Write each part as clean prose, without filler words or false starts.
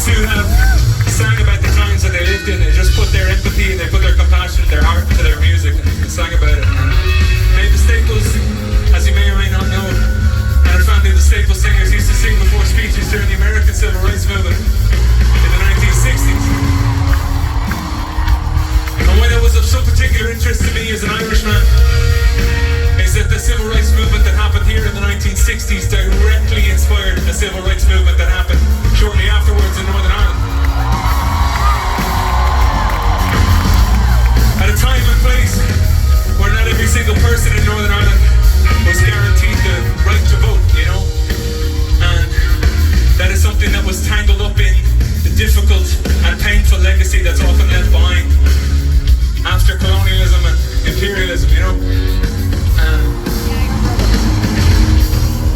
who have sang about the times that they lived in. They just put their empathy and they put their compassion, their heart into their music and sang about it. And David Staples, as you may or may not know, and our family of the Staples singers used to sing before speeches during the American Civil Rights Movement in the 1960s. And why that was of some particular interest to me as an Irishman is that the civil rights movement that happened here in the 1960s directly inspired a civil rights movement that happened shortly afterwards in Northern Ireland. At a time and place where not every single person in Northern Ireland was guaranteed the right to vote, you know? And that is something that was tangled up in the difficult and painful legacy that's often left behind after colonialism and imperialism, you know?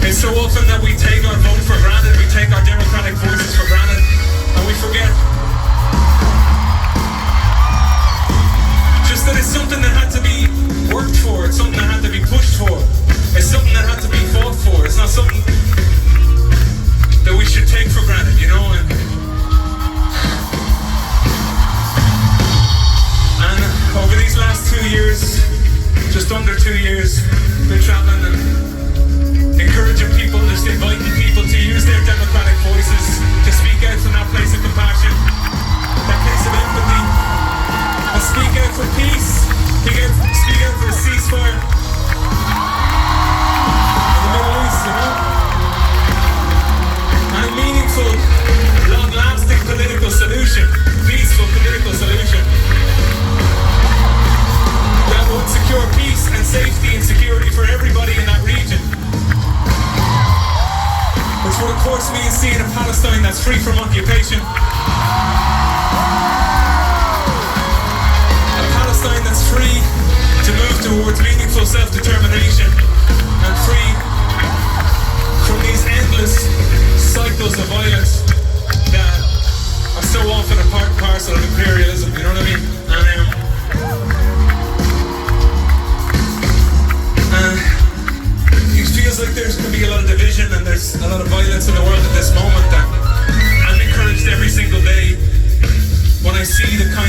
It's so often that we take our vote for granted, we take our democratic voices for granted, and we forget just that it's something that had to be worked for, it's something that had to be pushed for, it's something that had to be fought for, it's not something that we should take for granted, you know? And over these last 2 years, just under 2 years, been traveling and encouraging people, just inviting people to use their democratic voices, to speak out from that place of compassion, that place of empathy, and speak out for peace, speak out for a ceasefire in the Middle East, you know? And a meaningful, long-lasting political solution, peaceful political solution that would secure peace and safety and security for everybody in that region. Which would of course mean seeing a Palestine that's free from occupation. A Palestine that's free to move towards meaningful self-determination and free from these endless cycles of violence that are so often a part and parcel of imperialism, you know what I mean? And it feels like there's going to be a lot of division and there's a lot of violence in the world at this moment, that I'm encouraged every single day when I see the kind